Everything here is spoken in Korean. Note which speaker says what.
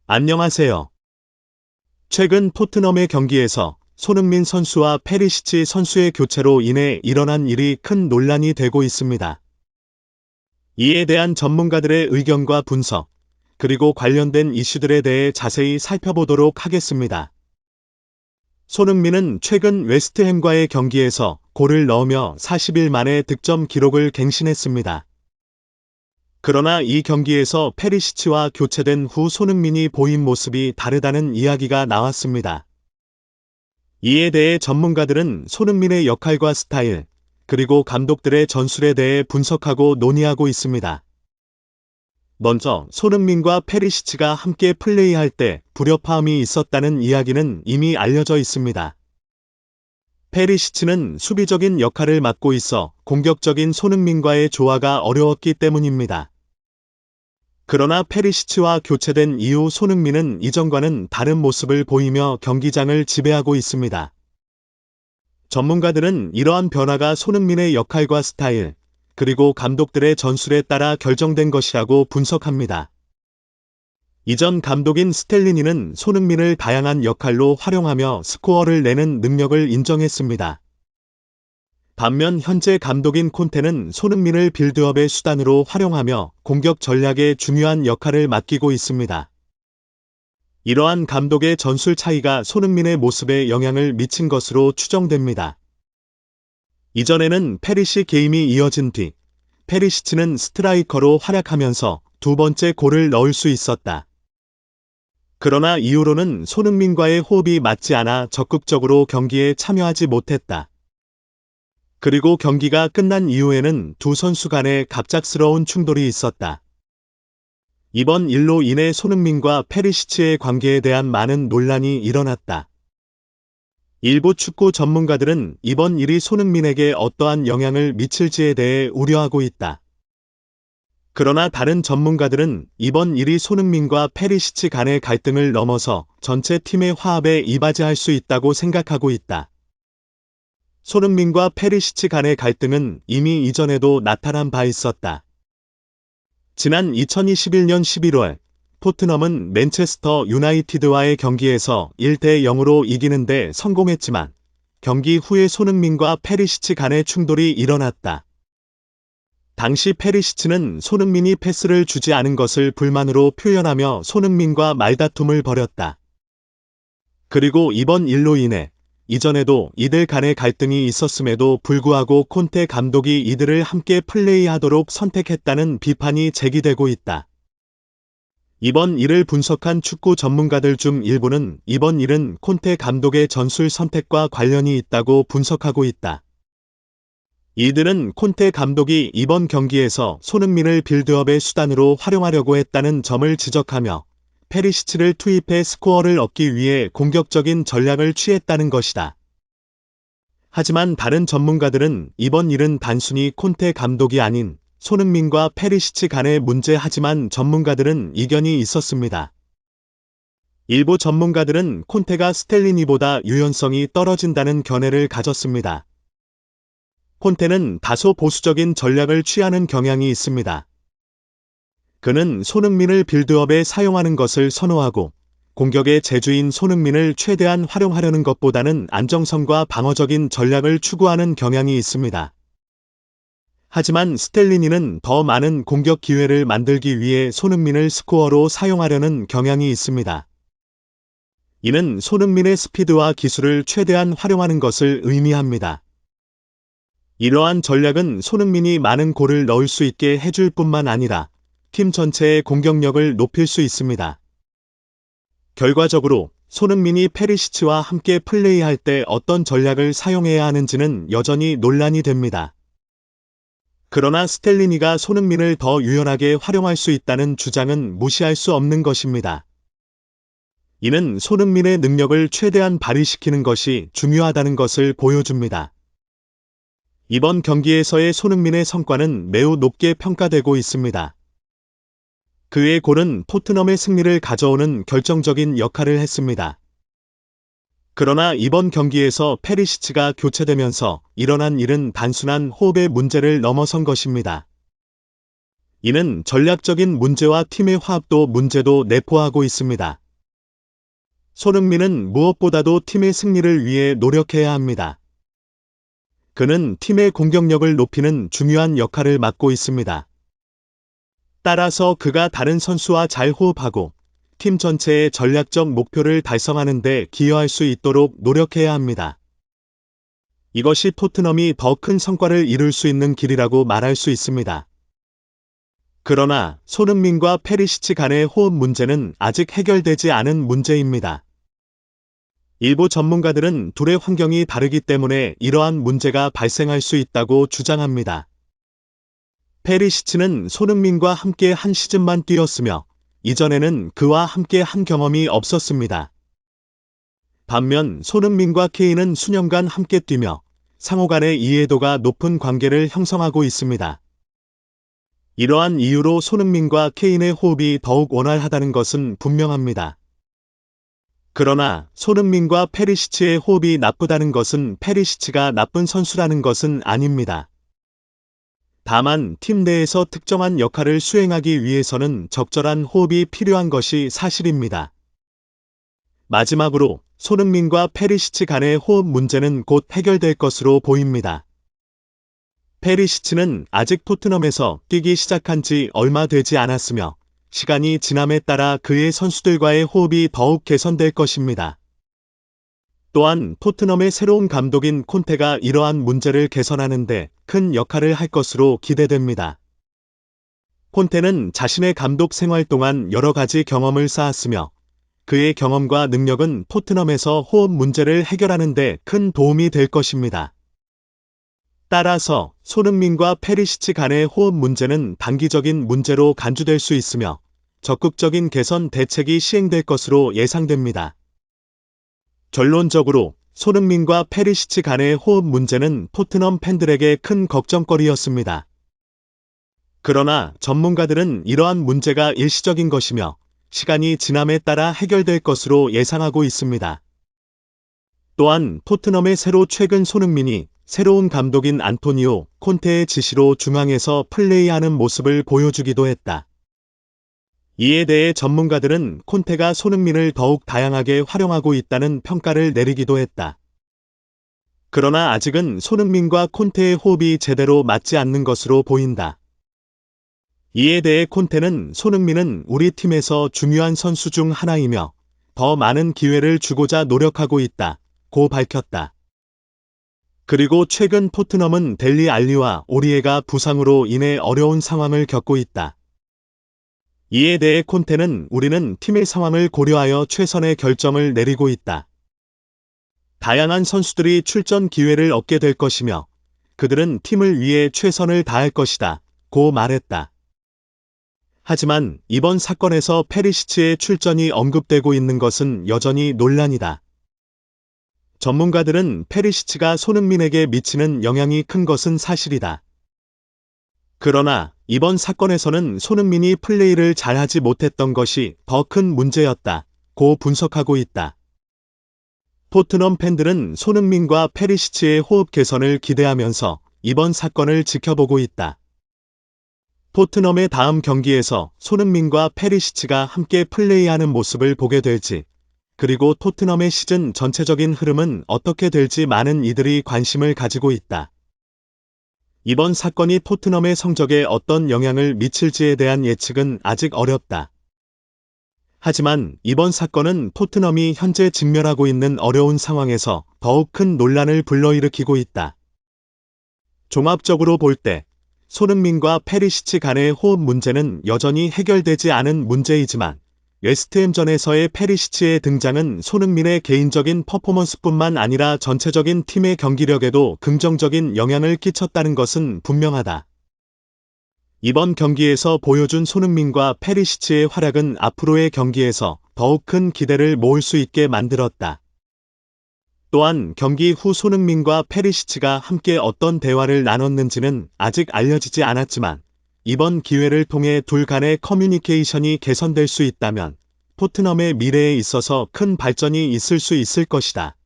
Speaker 1: 안녕하세요. 최근 토트넘의 경기에서 손흥민 선수와 페리시치 선수의 교체로 인해 일어난 일이 큰 논란이 되고 있습니다. 이에 대한 전문가들의 의견과 분석, 그리고 관련된 이슈들에 대해 자세히 살펴보도록 하겠습니다. 손흥민은 최근 웨스트햄과의 경기에서 골을 넣으며 40일 만에 득점 기록을 갱신했습니다. 그러나 이 경기에서 페리시치와 교체된 후 손흥민이 보인 모습이 다르다는 이야기가 나왔습니다. 이에 대해 전문가들은 손흥민의 역할과 스타일, 그리고 감독들의 전술에 대해 분석하고 논의하고 있습니다. 먼저 손흥민과 페리시치가 함께 플레이할 때 불협화음이 있었다는 이야기는 이미 알려져 있습니다. 페리시치는 수비적인 역할을 맡고 있어 공격적인 손흥민과의 조화가 어려웠기 때문입니다. 그러나 페리시치와 교체된 이후 손흥민은 이전과는 다른 모습을 보이며 경기장을 지배하고 있습니다. 전문가들은 이러한 변화가 손흥민의 역할과 스타일, 그리고 감독들의 전술에 따라 결정된 것이라고 분석합니다. 이전 감독인 스텔리니는 손흥민을 다양한 역할로 활용하며 스코어를 내는 능력을 인정했습니다. 반면 현재 감독인 콘테는 손흥민을 빌드업의 수단으로 활용하며 공격 전략에 중요한 역할을 맡기고 있습니다. 이러한 감독의 전술 차이가 손흥민의 모습에 영향을 미친 것으로 추정됩니다. 이전에는 페리시 게임이 이어진 뒤 페리시치는 스트라이커로 활약하면서 두 번째 골을 넣을 수 있었다. 그러나 이후로는 손흥민과의 호흡이 맞지 않아 적극적으로 경기에 참여하지 못했다. 그리고 경기가 끝난 이후에는 두 선수 간에 갑작스러운 충돌이 있었다. 이번 일로 인해 손흥민과 페리시치의 관계에 대한 많은 논란이 일어났다. 일부 축구 전문가들은 이번 일이 손흥민에게 어떠한 영향을 미칠지에 대해 우려하고 있다. 그러나 다른 전문가들은 이번 일이 손흥민과 페리시치 간의 갈등을 넘어서 전체 팀의 화합에 이바지할 수 있다고 생각하고 있다. 손흥민과 페리시치 간의 갈등은 이미 이전에도 나타난 바 있었다. 지난 2021년 11월 토트넘은 맨체스터 유나이티드와의 경기에서 1대 0으로 이기는 데 성공했지만 경기 후에 손흥민과 페리시치 간의 충돌이 일어났다. 당시 페리시치는 손흥민이 패스를 주지 않은 것을 불만으로 표현하며 손흥민과 말다툼을 벌였다. 그리고 이번 일로 인해 이전에도 이들 간의 갈등이 있었음에도 불구하고 콘테 감독이 이들을 함께 플레이하도록 선택했다는 비판이 제기되고 있다. 이번 일을 분석한 축구 전문가들 중 일부는 이번 일은 콘테 감독의 전술 선택과 관련이 있다고 분석하고 있다. 이들은 콘테 감독이 이번 경기에서 손흥민을 빌드업의 수단으로 활용하려고 했다는 점을 지적하며 페리시치를 투입해 스코어를 얻기 위해 공격적인 전략을 취했다는 것이다. 하지만 다른 전문가들은 이번 일은 단순히 콘테 감독이 아닌 손흥민과 페리시치 간의 문제 하지만 전문가들은 이견이 있었습니다. 일부 전문가들은 콘테가 스텔리니보다 유연성이 떨어진다는 견해를 가졌습니다. 콘테는 다소 보수적인 전략을 취하는 경향이 있습니다. 그는 손흥민을 빌드업에 사용하는 것을 선호하고 공격의 재주인 손흥민을 최대한 활용하려는 것보다는 안정성과 방어적인 전략을 추구하는 경향이 있습니다. 하지만 스텔리니는 더 많은 공격 기회를 만들기 위해 손흥민을 스코어로 사용하려는 경향이 있습니다. 이는 손흥민의 스피드와 기술을 최대한 활용하는 것을 의미합니다. 이러한 전략은 손흥민이 많은 골을 넣을 수 있게 해줄 뿐만 아니라 팀 전체의 공격력을 높일 수 있습니다. 결과적으로 손흥민이 페리시치와 함께 플레이할 때 어떤 전략을 사용해야 하는지는 여전히 논란이 됩니다. 그러나 스텔리니가 손흥민을 더 유연하게 활용할 수 있다는 주장은 무시할 수 없는 것입니다. 이는 손흥민의 능력을 최대한 발휘시키는 것이 중요하다는 것을 보여줍니다. 이번 경기에서의 손흥민의 성과는 매우 높게 평가되고 있습니다. 그의 골은 토트넘의 승리를 가져오는 결정적인 역할을 했습니다. 그러나 이번 경기에서 페리시치가 교체되면서 일어난 일은 단순한 호흡의 문제를 넘어선 것입니다. 이는 전략적인 문제와 팀의 화합도 문제도 내포하고 있습니다. 손흥민은 무엇보다도 팀의 승리를 위해 노력해야 합니다. 그는 팀의 공격력을 높이는 중요한 역할을 맡고 있습니다. 따라서 그가 다른 선수와 잘 호흡하고 팀 전체의 전략적 목표를 달성하는 데 기여할 수 있도록 노력해야 합니다. 이것이 토트넘이 더 큰 성과를 이룰 수 있는 길이라고 말할 수 있습니다. 그러나 손흥민과 페리시치 간의 호흡 문제는 아직 해결되지 않은 문제입니다. 일부 전문가들은 둘의 환경이 다르기 때문에 이러한 문제가 발생할 수 있다고 주장합니다. 페리시치는 손흥민과 함께 한 시즌만 뛰었으며 이전에는 그와 함께 한 경험이 없었습니다. 반면 손흥민과 케인은 수년간 함께 뛰며 상호 간의 이해도가 높은 관계를 형성하고 있습니다. 이러한 이유로 손흥민과 케인의 호흡이 더욱 원활하다는 것은 분명합니다. 그러나 손흥민과 페리시치의 호흡이 나쁘다는 것은 페리시치가 나쁜 선수라는 것은 아닙니다. 다만 팀 내에서 특정한 역할을 수행하기 위해서는 적절한 호흡이 필요한 것이 사실입니다. 마지막으로 손흥민과 페리시치 간의 호흡 문제는 곧 해결될 것으로 보입니다. 페리시치는 아직 토트넘에서 뛰기 시작한 지 얼마 되지 않았으며 시간이 지남에 따라 그의 선수들과의 호흡이 더욱 개선될 것입니다. 또한 토트넘의 새로운 감독인 콘테가 이러한 문제를 개선하는 데 큰 역할을 할 것으로 기대됩니다. 콘테는 자신의 감독 생활 동안 여러 가지 경험을 쌓았으며 그의 경험과 능력은 토트넘에서 호흡 문제를 해결하는 데 큰 도움이 될 것입니다. 따라서 손흥민과 페리시치 간의 호흡 문제는 단기적인 문제로 간주될 수 있으며 적극적인 개선 대책이 시행될 것으로 예상됩니다. 결론적으로 손흥민과 페리시치 간의 호흡 문제는 토트넘 팬들에게 큰 걱정거리였습니다. 그러나 전문가들은 이러한 문제가 일시적인 것이며 시간이 지남에 따라 해결될 것으로 예상하고 있습니다. 또한 토트넘의 새로 최근 손흥민이 새로운 감독인 안토니오 콘테의 지시로 중앙에서 플레이하는 모습을 보여주기도 했다. 이에 대해 전문가들은 콘테가 손흥민을 더욱 다양하게 활용하고 있다는 평가를 내리기도 했다. 그러나 아직은 손흥민과 콘테의 호흡이 제대로 맞지 않는 것으로 보인다. 이에 대해 콘테는 손흥민은 우리 팀에서 중요한 선수 중 하나이며 더 많은 기회를 주고자 노력하고 있다고 밝혔다. 그리고 최근 토트넘은 델리 알리와 오리에가 부상으로 인해 어려운 상황을 겪고 있다. 이에 대해 콘테는 우리는 팀의 상황을 고려하여 최선의 결정을 내리고 있다. 다양한 선수들이 출전 기회를 얻게 될 것이며 그들은 팀을 위해 최선을 다할 것이다 고 말했다. 하지만 이번 사건에서 페리시치의 출전이 언급되고 있는 것은 여전히 논란이다. 전문가들은 페리시치가 손흥민에게 미치는 영향이 큰 것은 사실이다. 그러나 이번 사건에서는 손흥민이 플레이를 잘하지 못했던 것이 더 큰 문제였다고 분석하고 있다. 토트넘 팬들은 손흥민과 페리시치의 호흡 개선을 기대하면서 이번 사건을 지켜보고 있다. 토트넘의 다음 경기에서 손흥민과 페리시치가 함께 플레이하는 모습을 보게 될지, 그리고 토트넘의 시즌 전체적인 흐름은 어떻게 될지 많은 이들이 관심을 가지고 있다. 이번 사건이 토트넘의 성적에 어떤 영향을 미칠지에 대한 예측은 아직 어렵다. 하지만 이번 사건은 토트넘이 현재 직면하고 있는 어려운 상황에서 더욱 큰 논란을 불러일으키고 있다. 종합적으로 볼 때 손흥민과 페리시치 간의 호흡 문제는 여전히 해결되지 않은 문제이지만 웨스트햄전에서의 페리시치의 등장은 손흥민의 개인적인 퍼포먼스뿐만 아니라 전체적인 팀의 경기력에도 긍정적인 영향을 끼쳤다는 것은 분명하다. 이번 경기에서 보여준 손흥민과 페리시치의 활약은 앞으로의 경기에서 더욱 큰 기대를 모을 수 있게 만들었다. 또한 경기 후 손흥민과 페리시치가 함께 어떤 대화를 나눴는지는 아직 알려지지 않았지만 이번 기회를 통해 둘 간의 커뮤니케이션이 개선될 수 있다면 토트넘의 미래에 있어서 큰 발전이 있을 수 있을 것이다.